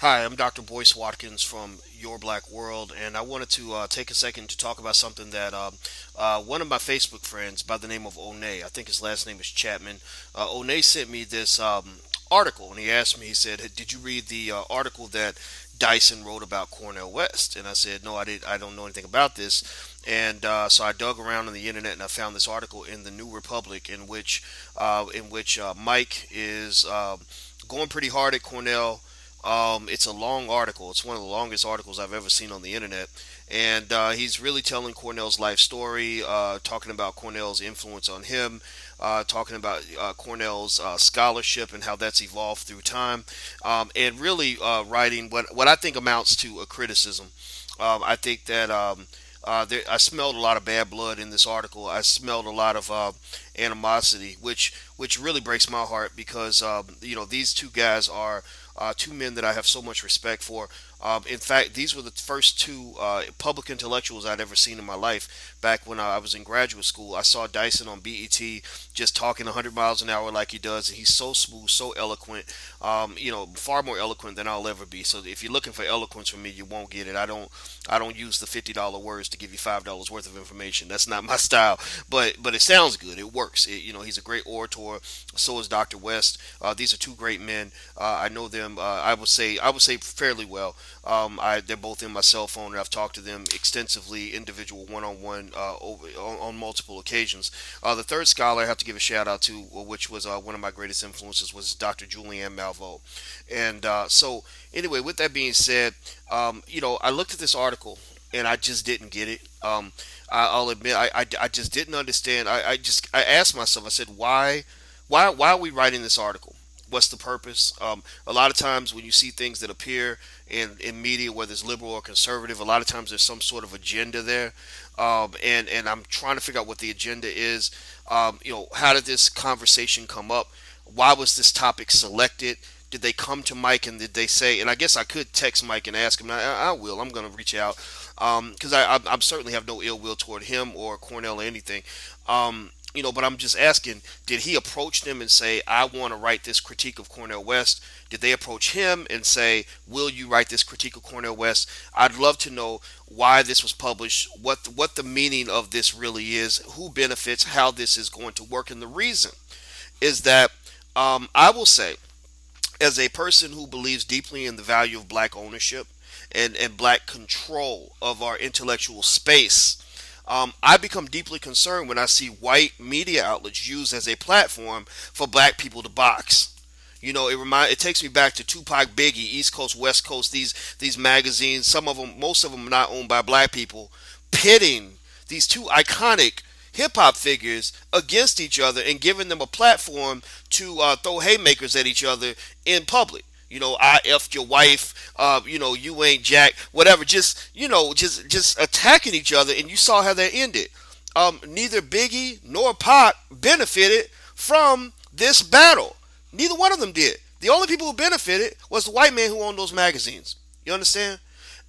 Hi, I'm Dr. Boyce Watkins from Your Black World, and I wanted to take a second to talk about something that one of my Facebook friends by the name of Onay, I think his last name is Chapman, Onay sent me this article, and he asked me, he said, "Hey, did you read the article that Dyson wrote about Cornel West?" And I said, "No, I did. I don't know anything about this." And so I dug around on the internet and I found this article in the New Republic in which Mike is going pretty hard at Cornell. It's a long article. It's one of the longest articles I've ever seen on the internet, and he's really telling Cornell's life story, talking about Cornell's influence on him, talking about Cornell's scholarship and how that's evolved through time, and really writing what I think amounts to a criticism. I think that I smelled a lot of bad blood in this article. I smelled a lot of animosity, which really breaks my heart because these two guys are two men that I have so much respect for. In fact, these were the first two public intellectuals I'd ever seen in my life. Back when I was in graduate school, I saw Dyson on BET just talking 100 miles an hour like he does, and he's so smooth, so eloquent. Far more eloquent than I'll ever be. So if you're looking for eloquence from me, you won't get it. I don't use the $50 words to give you $5 worth of information. That's not my style. But it sounds good. It works. He's a great orator. So is Dr. West. These are two great men. I know them. I would say fairly well. They're both in my cell phone, and I've talked to them extensively, individual, one-on-one, on multiple occasions. The third scholar I have to give a shout out to, which was one of my greatest influences, was Dr. Julianne Malveaux. And so, anyway, with that being said, I looked at this article and I just didn't get it. I'll admit, I just didn't understand. I asked myself, I said, why are we writing this article? What's the purpose? A lot of times when you see things that appear in media, whether it's liberal or conservative, a lot of times there's some sort of agenda there, and I'm trying to figure out what the agenda is. How did this conversation come up? Why was this topic selected? Did they come to Mike and did they say? And I guess I could text Mike and ask him. I will. I'm going to reach out because I certainly have no ill will toward him or Cornell or anything. But I'm just asking, did he approach them and say, I want to write this critique of Cornel West? Did they approach him and say, will you write this critique of Cornel West? I'd love to know why this was published, what the meaning of this really is, who benefits, how this is going to work. And the reason is that I will say, as a person who believes deeply in the value of black ownership and black control of our intellectual space, I become deeply concerned when I see white media outlets used as a platform for black people to box. It takes me back to Tupac, Biggie, East Coast, West Coast. These magazines, most of them, not owned by black people, pitting these two iconic hip hop figures against each other and giving them a platform to throw haymakers at each other in public. I effed your wife. You ain't jack. Whatever. Just attacking each other, and you saw how that ended. Neither Biggie nor Pac benefited from this battle. Neither one of them did. The only people who benefited was the white man who owned those magazines. You understand?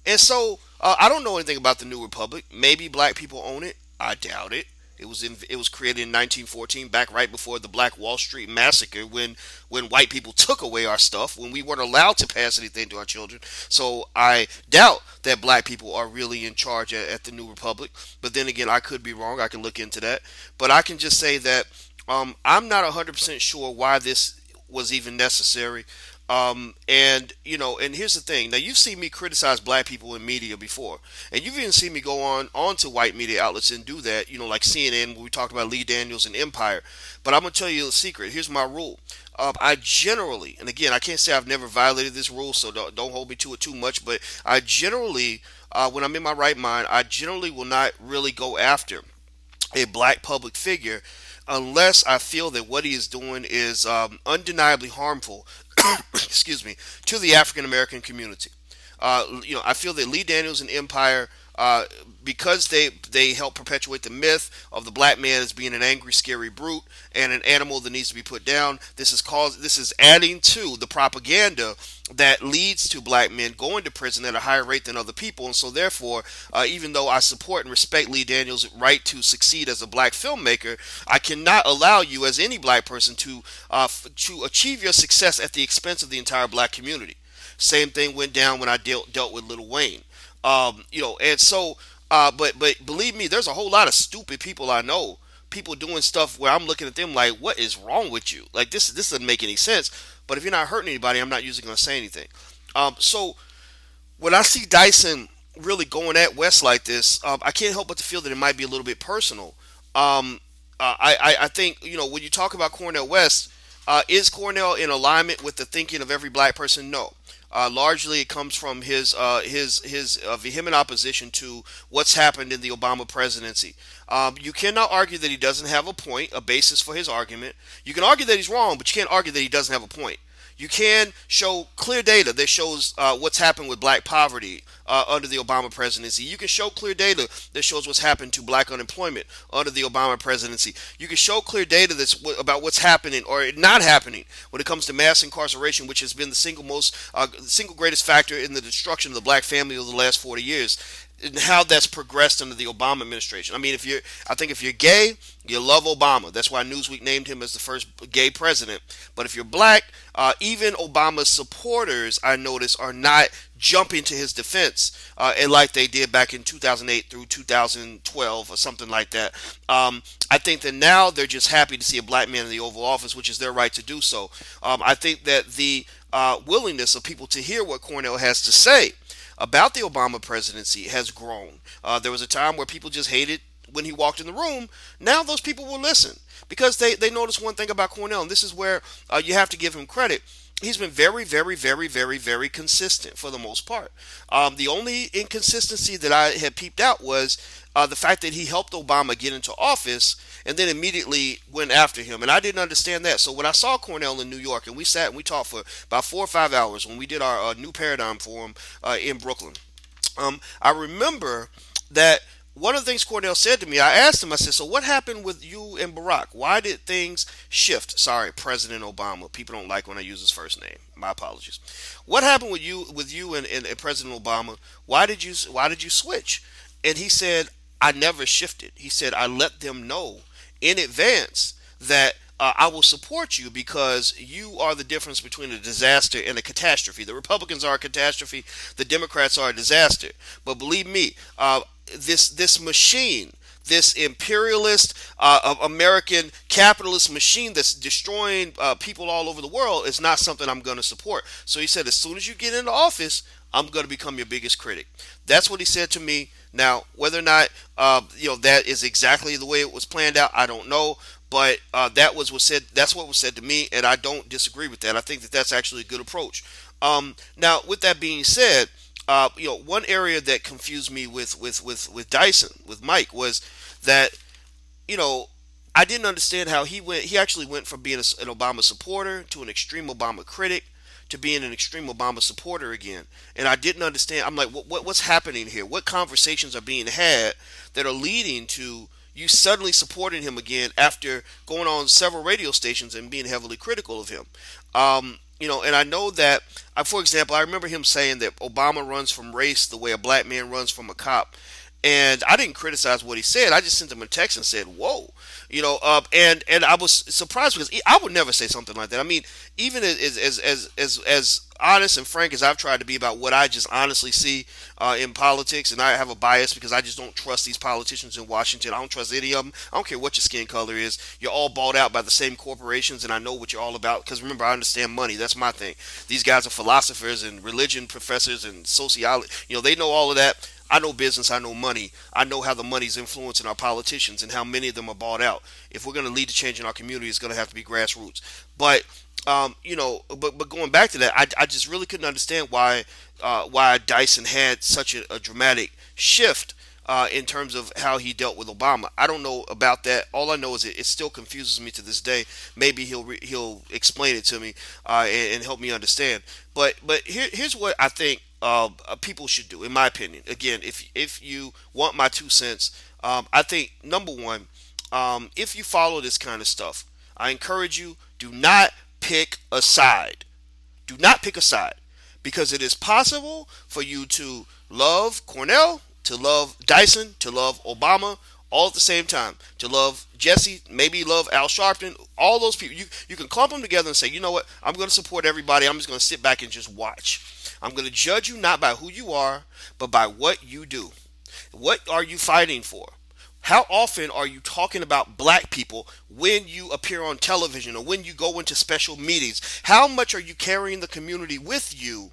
And so I don't know anything about the New Republic. Maybe black people own it. I doubt it. It was created in 1914, back right before the Black Wall Street massacre, when white people took away our stuff, when we weren't allowed to pass anything to our children. So I doubt that black people are really in charge at the New Republic. But then again, I could be wrong. I can look into that. But I can just say that I'm not 100% sure why this was even necessary. And here's the thing. Now you've seen me criticize black people in media before, and you've even seen me go onto white media outlets and do that. Like CNN, where we talked about Lee Daniels and Empire. But I'm gonna tell you a secret. Here's my rule. I generally, and again, I can't say I've never violated this rule, so don't hold me to it too much. But I generally, when I'm in my right mind, I generally will not really go after a black public figure unless I feel that what he is doing is undeniably harmful, excuse me, to the African American community. I feel that Lee Daniels and Empire, because they help perpetuate the myth of the black man as being an angry, scary brute and an animal that needs to be put down. This is adding to the propaganda that leads to black men going to prison at a higher rate than other people. And so, therefore, even though I support and respect Lee Daniels' right to succeed as a black filmmaker, I cannot allow you, as any black person, to achieve your success at the expense of the entire black community. Same thing went down when I dealt with Lil Wayne. And so, but believe me, there's a whole lot of stupid people I know. People doing stuff where I'm looking at them like, what is wrong with you? Like this doesn't make any sense. But if you're not hurting anybody, I'm not usually going to say anything. So when I see Dyson really going at West like this, I can't help but to feel that it might be a little bit personal. I think when you talk about Cornel West, is Cornell in alignment with the thinking of every black person? No. Largely, it comes from his vehement opposition to what's happened in the Obama presidency. You cannot argue that he doesn't have a point, a basis for his argument. You can argue that he's wrong, but you can't argue that he doesn't have a point. You can show clear data that shows what's happened with black poverty under the Obama presidency. You can show clear data that shows what's happened to black unemployment under the Obama presidency. You can show clear data about what's happening or not happening when it comes to mass incarceration, which has been the single greatest factor in the destruction of the black family over the last 40 years. And how that's progressed under the Obama administration. I mean, I think if you're gay, you love Obama. That's why Newsweek named him as the first gay president. But if you're black, even Obama's supporters, I notice, are not jumping to his defense, and like they did back in 2008 through 2012 or something like that. I think that now they're just happy to see a black man in the Oval Office, which is their right to do so. I think that the willingness of people to hear what Cornell has to say about the Obama presidency has grown. There was a time where people just hated when he walked in the room. Now those people will listen because they notice one thing about Cornell, and this is where you have to give him credit. He's been very, very, very, very, very consistent for the most part. The only inconsistency that I had peeped out was the fact that he helped Obama get into office and then immediately went after him. And I didn't understand that. So when I saw Cornell in New York and we sat and we talked for about 4 or 5 hours when we did our New Paradigm Forum in Brooklyn, I remember that one of the things Cornell said to me, I asked him, I said, so what happened with you and Barack? Why did things shift? Sorry, President Obama. People don't like when I use his first name. My apologies. What happened with you and President Obama? Why did you switch? And he said, I never shifted. He said, I let them know in advance that I will support you because you are the difference between a disaster and a catastrophe. The Republicans are a catastrophe. The Democrats are a disaster. But believe me, this machine, this imperialist American capitalist machine that's destroying people all over the world is not something I'm going to support. So he said, as soon as you get into office, I'm going to become your biggest critic. That's what he said to me. Now, whether or not that is exactly the way it was planned out, I don't know. But that was what said. That's what was said to me, and I don't disagree with that. I think that that's actually a good approach. Now, with that being said, one area that confused me with Dyson, with Mike, was that I didn't understand how he went. He actually went from being an Obama supporter to an extreme Obama critic to being an extreme Obama supporter again. And I didn't understand. I'm like, what's happening here? What conversations are being had that are leading to you suddenly supporting him again after going on several radio stations and being heavily critical of him? And I know that, for example, I remember him saying that Obama runs from race the way a black man runs from a cop. And I didn't criticize what he said. I just sent him a text and said, "Whoa," and I was surprised because I would never say something like that. I mean, even as honest and frank as I've tried to be about what I just honestly see in politics, and I have a bias because I just don't trust these politicians in Washington. I don't trust any of them. I don't care what your skin color is. You're all bought out by the same corporations, and I know what you're all about because remember, I understand money. That's my thing. These guys are philosophers and religion professors and sociology. They know all of that. I know business, I know money. I know how the money's influencing our politicians and how many of them are bought out. If we're going to lead to change in our community, it's going to have to be grassroots. But but going back to that, I just really couldn't understand why Dyson had such a dramatic shift in terms of how he dealt with Obama. I don't know about that. All I know is it still confuses me to this day. Maybe he'll explain it to me and help me understand. But here's what I think people should do, in my opinion. Again, if you want my 2 cents, I think number one, if you follow this kind of stuff, I encourage you, do not pick a side. Do not pick a side, because it is possible for you to love Cornell, to love Dyson, to love Obama, all at the same time. To love Jesse, maybe love Al Sharpton, all those people. You can clump them together and say, you know what, I'm going to support everybody. I'm just going to sit back and just watch. I'm going to judge you not by who you are, but by what you do. What are you fighting for? How often are you talking about black people when you appear on television or when you go into special meetings? How much are you carrying the community with you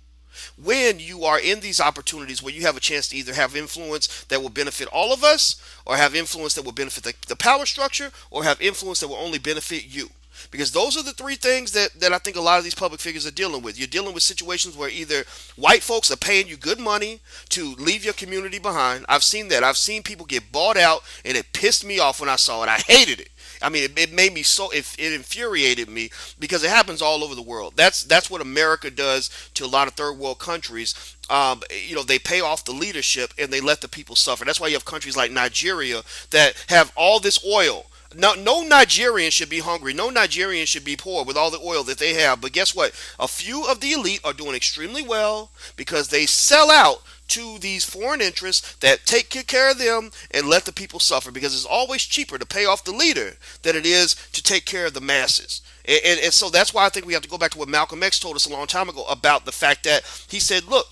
when you are in these opportunities where you have a chance to either have influence that will benefit all of us, or have influence that will benefit the power structure, or have influence that will only benefit you? Because those are the three things that I think a lot of these public figures are dealing with. You're dealing with situations where either white folks are paying you good money to leave your community behind. I've seen that. I've seen people get bought out, and it pissed me off when I saw it. I hated it. I mean, it made me so, it infuriated me, because it happens all over the world. That's what America does to a lot of third world countries. They pay off the leadership and they let the people suffer. That's why you have countries like Nigeria that have all this oil. No Nigerian should be hungry. No Nigerian should be poor with all the oil that they have. But guess what? A few of the elite are doing extremely well because they sell out to these foreign interests that take good care of them and let the people suffer, because it's always cheaper to pay off the leader than it is to take care of the masses. And so that's why I think we have to go back to what Malcolm X told us a long time ago about the fact that he said, look,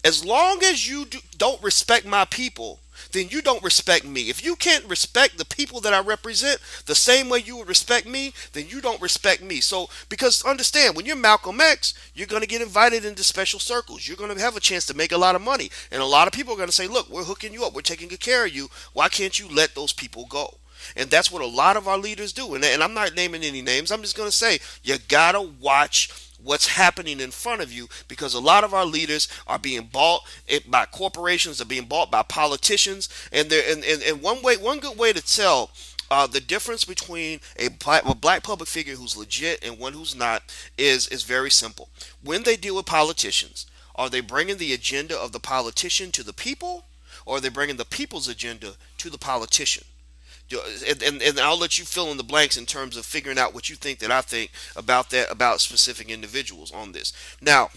as long as you don't respect my people, then you don't respect me. If you can't respect the people that I represent the same way you would respect me, then you don't respect me. So, because understand, when you're Malcolm X, you're going to get invited into special circles. You're going to have a chance to make a lot of money. And a lot of people are going to say, look, we're hooking you up. We're taking good care of you. Why can't you let those people go? And that's what a lot of our leaders do. And I'm not naming any names. I'm just going to say, you got to watch what's happening in front of you, because a lot of our leaders are being bought by corporations, are being bought by politicians, and one good way to tell the difference between a black public figure who's legit and one who's not is very simple. When they deal with politicians, are they bringing the agenda of the politician to the people, or are they bringing the people's agenda to the politician? And I'll let you fill in the blanks in terms of figuring out what you think that I think about that, about specific individuals on this. Now,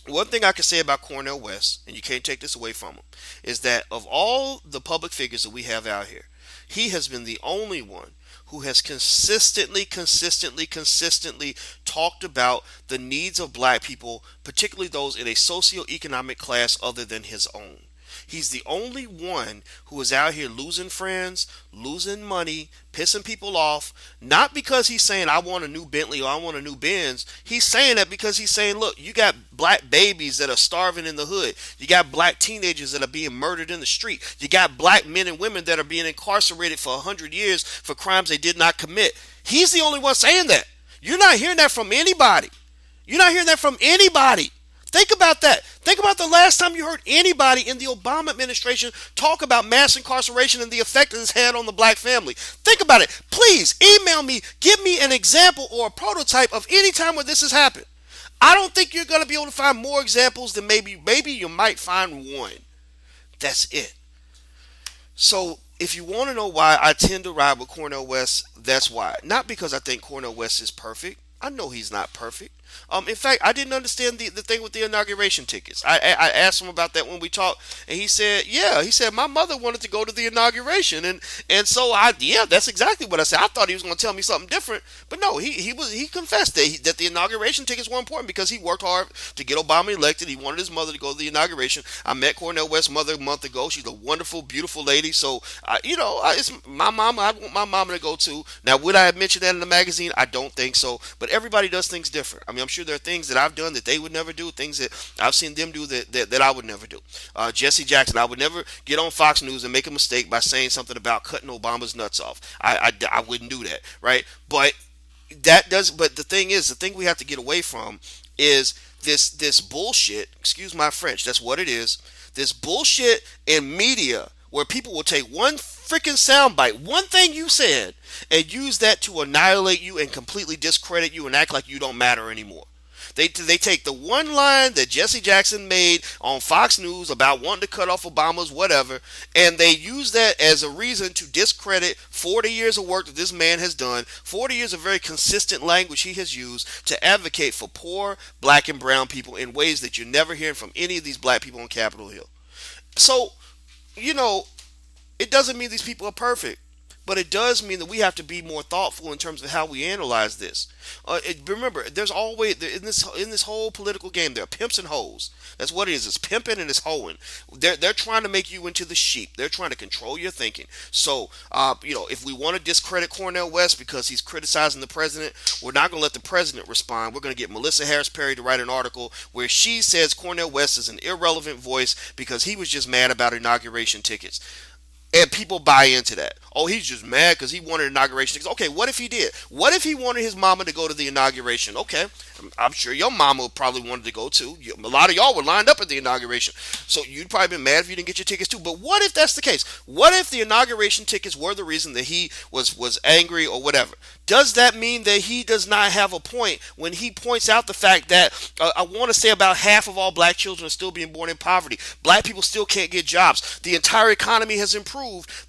one thing I can say about Cornel West, and you can't take this away from him, is that of all the public figures that we have out here, he has been the only one who has consistently talked about the needs of black people, particularly those in a socioeconomic class other than his own. He's the only one who is out here losing friends, losing money, pissing people off, not because he's saying, I want a new Bentley or I want a new Benz. He's saying that because he's saying, look, you got black babies that are starving in the hood. You got black teenagers that are being murdered in the street. You got black men and women that are being incarcerated for 100 years for crimes they did not commit. He's the only one saying that. You're not hearing that from anybody. You're not hearing that from anybody. Think about that. Think about the last time you heard anybody in the Obama administration talk about mass incarceration and the effect it has had on the black family. Think about it. Please email me. Give me an example or a prototype of any time where this has happened. I don't think you're going to be able to find more examples than maybe you might find one. That's it. So if you want to know why I tend to ride with Cornel West, that's why. Not because I think Cornel West is perfect. I know he's not perfect. In fact, I didn't understand the thing with the inauguration tickets. I asked him about that when we talked, and he said, my mother wanted to go to the inauguration, and so that's exactly what I said. I thought he was going to tell me something different, but no, he confessed that the inauguration tickets were important because he worked hard to get Obama elected. He wanted his mother to go to the inauguration. I met Cornel West's mother a month ago. She's a wonderful, beautiful lady. So it's my mama. I want my mama to go too. Now, would I have mentioned that in the magazine? I don't think so, but everybody does things different. I mean, I'm sure there are things that I've done that they would never do, things that I've seen them do that I would never do. Jesse Jackson, I would never get on Fox News and make a mistake by saying something about cutting Obama's nuts off. I wouldn't do that, right? But the thing we have to get away from is this bullshit, excuse my French, that's what it is, this bullshit in media where people will take one freaking soundbite, one thing you said, and use that to annihilate you and completely discredit you and act like you don't matter anymore. They take the one line that Jesse Jackson made on Fox News about wanting to cut off Obama's whatever, and they use that as a reason to discredit 40 years of work that this man has done, 40 years of very consistent language he has used to advocate for poor black and brown people in ways that you're never hearing from any of these black people on Capitol Hill. So, it doesn't mean these people are perfect. but it does mean that we have to be more thoughtful in terms of how we analyze this. Remember, there's always in this whole political game there are pimps and hoes. That's what it is. It's pimping and it's hoeing. They're trying to make you into the sheep. They're trying to control your thinking. So, if we want to discredit Cornel West because he's criticizing the president, we're not going to let the president respond. We're going to get Melissa Harris Perry to write an article where she says Cornel West is an irrelevant voice because he was just mad about inauguration tickets. And people buy into that. Oh, he's just mad because he wanted inauguration tickets. Okay, what if he did? What if he wanted his mama to go to the inauguration? Okay, I'm sure your mama probably wanted to go too. A lot of y'all were lined up at the inauguration. So you'd probably been mad if you didn't get your tickets too. But what if that's the case? What if the inauguration tickets were the reason that he was angry or whatever? Does that mean that he does not have a point when he points out the fact that I want to say about half of all black children are still being born in poverty? Black people still can't get jobs. The entire economy has improved.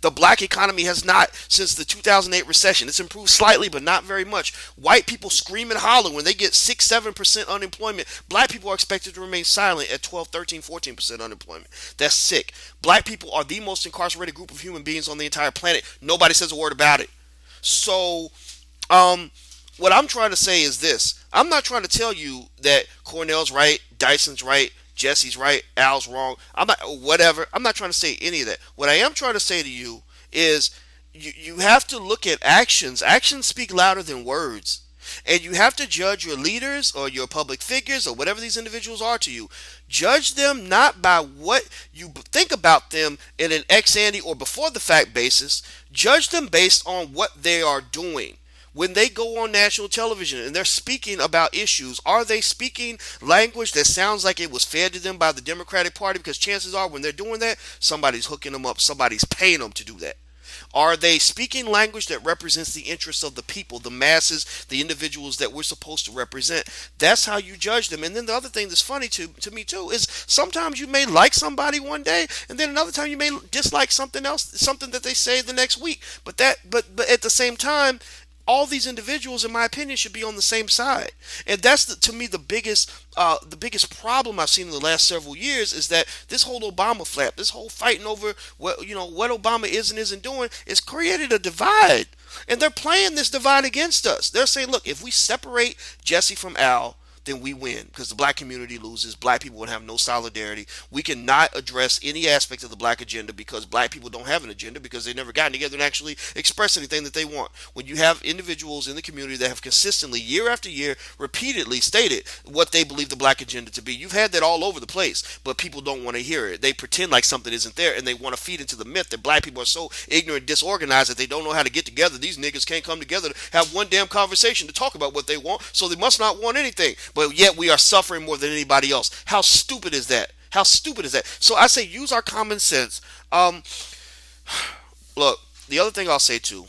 The black economy has not since the 2008 recession. It's improved slightly, but not very much. White people scream and holler when they get 6-7% unemployment. Black people are expected to remain silent at 12, 13, 14% unemployment. That's sick. Black people are the most incarcerated group of human beings on the entire planet. Nobody says a word about it. So, what I'm trying to say is this. I'm not trying to tell you that Cornell's right, Dyson's right, Jesse's right, Al's wrong. I'm not whatever. I'm not trying to say any of that. What I am trying to say to you is you have to look at actions. Actions speak louder than words. And you have to judge your leaders or your public figures or whatever these individuals are to you. Judge them not by what you think about them in an ex ante or before the fact basis. Judge them based on what they are doing. When they go on national television and they're speaking about issues, are they speaking language that sounds like it was fed to them by the Democratic Party? Because chances are when they're doing that, somebody's hooking them up, somebody's paying them to do that. Are they speaking language that represents the interests of the people, the masses, the individuals that we're supposed to represent? That's how you judge them. And then the other thing that's funny to me too is sometimes you may like somebody one day, and then another time you may dislike something else, something that they say the next week. But at the same time, all these individuals, in my opinion, should be on the same side, and that's to me the biggest problem I've seen in the last several years is that this whole Obama flap, this whole fighting over what Obama is and isn't doing, is created a divide, and they're playing this divide against us. They're saying, look, if we separate Jesse from Al, then we win because the black community loses. Black people would have no solidarity. We cannot address any aspect of the black agenda because black people don't have an agenda because they've never gotten together and actually express anything that they want. When you have individuals in the community that have consistently, year after year, repeatedly stated what they believe the black agenda to be, you've had that all over the place, but people don't want to hear it. They pretend like something isn't there and they want to feed into the myth that black people are so ignorant, disorganized that they don't know how to get together. These niggas can't come together to have one damn conversation to talk about what they want, so they must not want anything. But yet we are suffering more than anybody else. How stupid is that? How stupid is that? So I say use our common sense. Look, the other thing I'll say too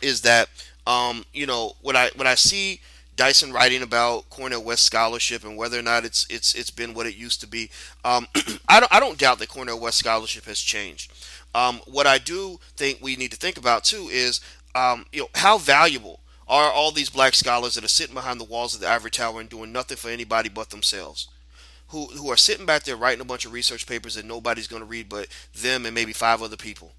is that when I see Dyson writing about Cornel West scholarship and whether or not it's been what it used to be, I don't doubt that Cornel West scholarship has changed. What I do think we need to think about too is how valuable are all these black scholars that are sitting behind the walls of the ivory tower and doing nothing for anybody but themselves, who are sitting back there writing a bunch of research papers that nobody's going to read but them and maybe 5 other people,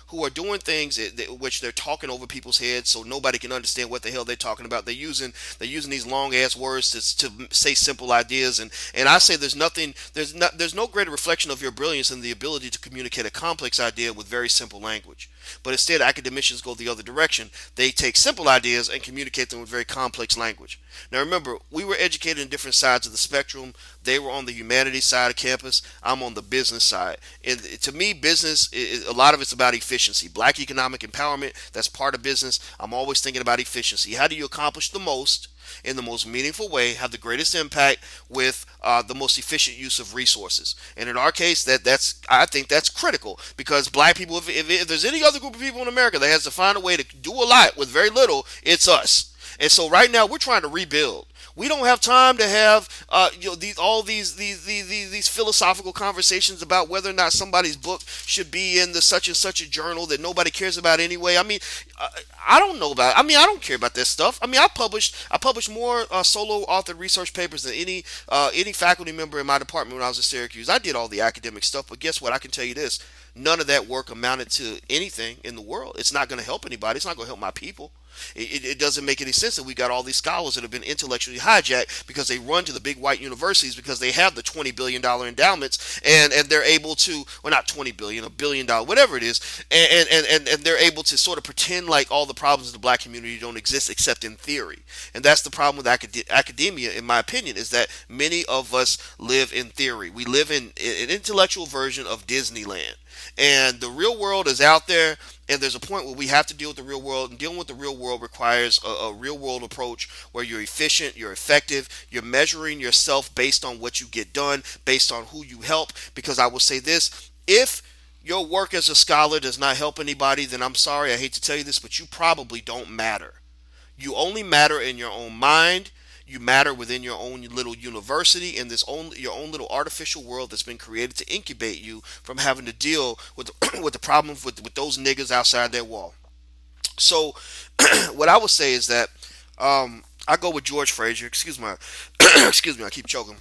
who are doing things which they're talking over people's heads so nobody can understand what the hell they're talking about. They're using these long ass words to say simple ideas, and I say there's no greater reflection of your brilliance than the ability to communicate a complex idea with very simple language. But instead, academicians go the other direction. They take simple ideas and communicate them with very complex language. Now remember, we were educated in different sides of the spectrum. They were on the humanities side of campus. I'm on the business side. And to me, business, a lot of it's about efficiency. Black economic empowerment, that's part of business. I'm always thinking about efficiency. How do you accomplish the most in the most meaningful way, have the greatest impact with the most efficient use of resources? And in our case, I think that's critical because black people, if there's any other group of people in America that has to find a way to do a lot with very little, it's us. And so right now we're trying to rebuild. We don't have time to have these philosophical conversations about whether or not somebody's book should be in the such and such a journal that nobody cares about anyway. I mean, I don't know about it. I mean, I don't care about this stuff. I mean, I published more solo authored research papers than any faculty member in my department when I was at Syracuse. I did all the academic stuff, but guess what? I can tell you this. none of that work amounted to anything in the world. It's not going to help anybody. It's not going to help my people. It doesn't make any sense that we got all these scholars that have been intellectually hijacked because they run to the big white universities because they have the $20 billion endowments, and they're able to, well, not 20 billion, $1 billion, whatever it is, and they're able to sort of pretend like all the problems of the black community don't exist except in theory. And that's the problem with academia, in my opinion, is that many of us live in theory. We live in an intellectual version of Disneyland. And the real world is out there, and there's a point where we have to deal with the real world, and dealing with the real world requires a real world approach where you're efficient, you're effective, you're measuring yourself based on what you get done, based on who you help. Because I will say this: if your work as a scholar does not help anybody, then I'm sorry, I hate to tell you this, but you probably don't matter. You only matter in your own mind. You matter within your own little university, in your own little artificial world that's been created to incubate you from having to deal with with the problems with those niggas outside their wall. So, what I would say is that I go with George Frazier. Excuse my, excuse me, I keep choking.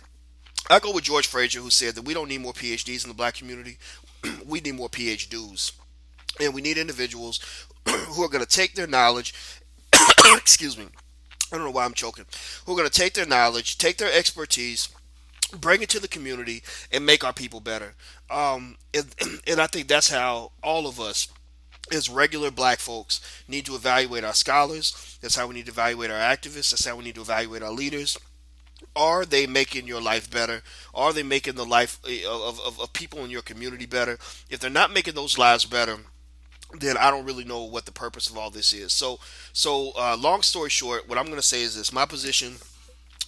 I go with George Frazier, who said that we don't need more PhDs in the black community. We need more PhDs, and we need individuals who are going to take their knowledge. Excuse me. I don't know why I'm choking. Who are going to take their knowledge, take their expertise, bring it to the community, and make our people better. And I think that's how all of us, as regular black folks, need to evaluate our scholars. That's how we need to evaluate our activists. That's how we need to evaluate our leaders. Are they making your life better? Are they making the life of people in your community better? If they're not making those lives better, then I don't really know what the purpose of all this is. So, long story short, what I'm going to say is this: my position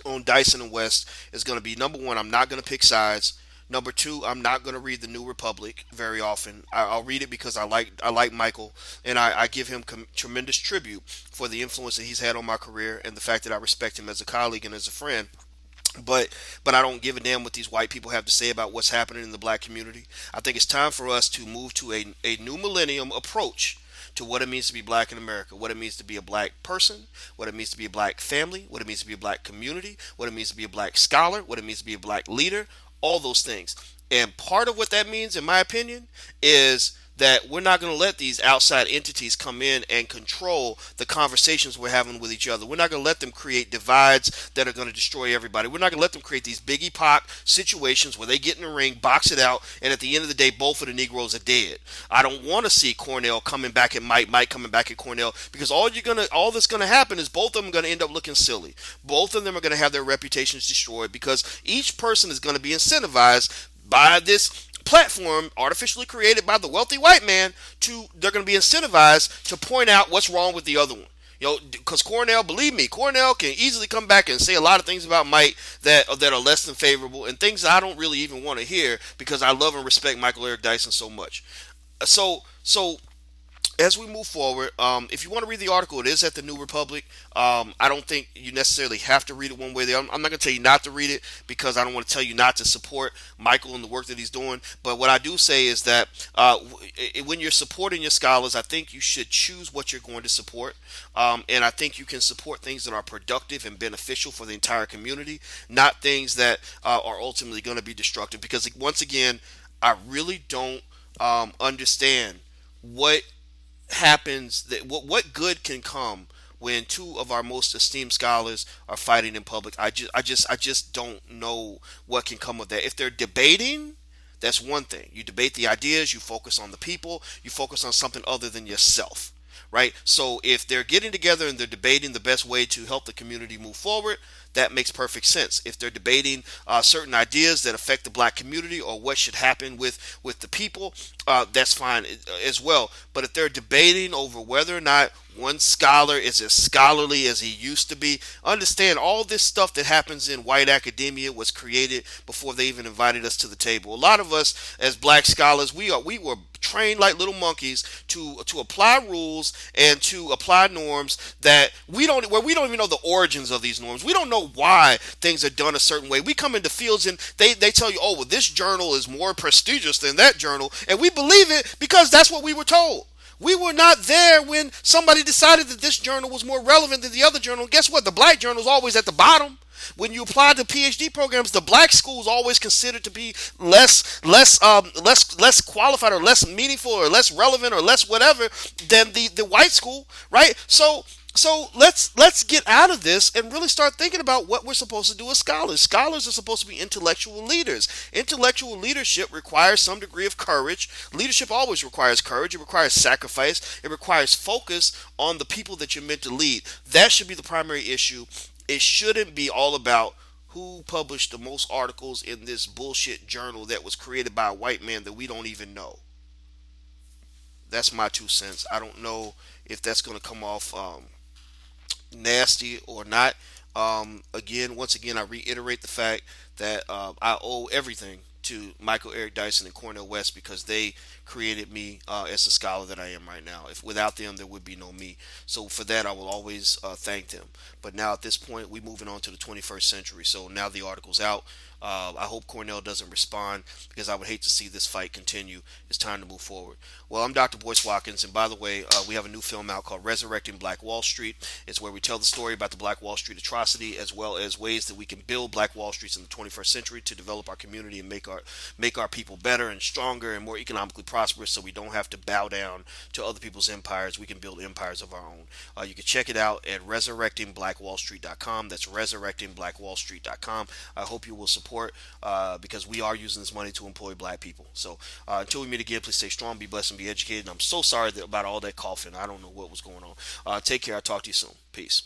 on Dyson and West is going to be, number one, I'm not going to pick sides. Number two, I'm not going to read the New Republic very often. I'll read it because I like Michael, and I give him tremendous tribute for the influence that he's had on my career and the fact that I respect him as a colleague and as a friend. But I don't give a damn what these white people have to say about what's happening in the black community. I think it's time for us to move to a new millennium approach to what it means to be black in America, what it means to be a black person, what it means to be a black family, what it means to be a black community, what it means to be a black scholar, what it means to be a black leader, all those things. And part of what that means, in my opinion, is that we're not going to let these outside entities come in and control the conversations we're having with each other. We're not going to let them create divides that are going to destroy everybody. We're not going to let them create these Biggie Pac situations where they get in the ring, box it out, and at the end of the day, both of the Negroes are dead. I don't want to see Cornel coming back at Mike coming back at Cornel, because all that's going to happen is both of them are going to end up looking silly. Both of them are going to have their reputations destroyed because each person is going to be incentivized by this platform artificially created by the wealthy white man. They're going to be incentivized to point out what's wrong with the other one. Because Cornel, believe me, Cornel can easily come back and say a lot of things about Mike that are less than favorable, and things that I don't really even want to hear because I love and respect Michael Eric Dyson so much. So as we move forward, if you want to read the article, it is at the New Republic. I don't think you necessarily have to read it one way or the other. I'm not going to tell you not to read it because I don't want to tell you not to support Michael and the work that he's doing. But what I do say is that when you're supporting your scholars, I think you should choose what you're going to support. And I think you can support things that are productive and beneficial for the entire community, not things that are ultimately going to be destructive. Because once again, I really don't understand what happens, that what good can come when two of our most esteemed scholars are fighting in public. I just don't know what can come of that. If they're debating, that's one thing. You debate the ideas, you focus on the people, you focus on something other than yourself, right? So if they're getting together and they're debating the best way to help the community move forward, that makes perfect sense. If they're debating certain ideas that affect the black community or what should happen with the people, that's fine as well. But if they're debating over whether or not one scholar is as scholarly as he used to be, understand all this stuff that happens in white academia was created before they even invited us to the table. A lot of us as black scholars, we were trained like little monkeys to apply rules and to apply norms that we don't even know the origins of these norms. We don't know why things are done a certain way. We come into fields and they tell you, oh, well, this journal is more prestigious than that journal, and we believe it because that's what we were told. We were not there when somebody decided that this journal was more relevant than the other journal. And guess what? The black journal is always at the bottom. when you apply to PhD programs, the black school is always considered to be less qualified or less meaningful or less relevant or less whatever than the white school, right? So let's get out of this and really start thinking about what we're supposed to do as scholars. Scholars are supposed to be intellectual leaders. Intellectual leadership requires some degree of courage. Leadership always requires courage. It requires sacrifice. It requires focus on the people that you're meant to lead. That should be the primary issue. It shouldn't be all about who published the most articles in this bullshit journal that was created by a white man that we don't even know. That's my 2 cents. I don't know if that's going to come off nasty or not. Once again, I reiterate the fact that I owe everything to Michael, Eric Dyson, and Cornel West because they created me as the scholar that I am right now. If without them, there would be no me. So for that, I will always thank them. But now at this point, we're moving on to the 21st century. So now the article's out. I hope Cornell doesn't respond because I would hate to see this fight continue. It's time to move forward. Well, I'm Dr. Boyce Watkins, and by the way, we have a new film out called Resurrecting Black Wall Street. It's where we tell the story about the Black Wall Street atrocity as well as ways that we can build Black Wall Streets in the 21st century to develop our community and make our people better and stronger and more economically prosperous so we don't have to bow down to other people's empires. We can build empires of our own. You can check it out at resurrectingblackwallstreet.com. That's resurrectingblackwallstreet.com. I hope you will support because we are using this money to employ black people. So until we meet again, please stay strong, be blessed, and be educated. And I'm so sorry about all that coughing. I don't know what was going on. Take care. I'll talk to you soon. Peace.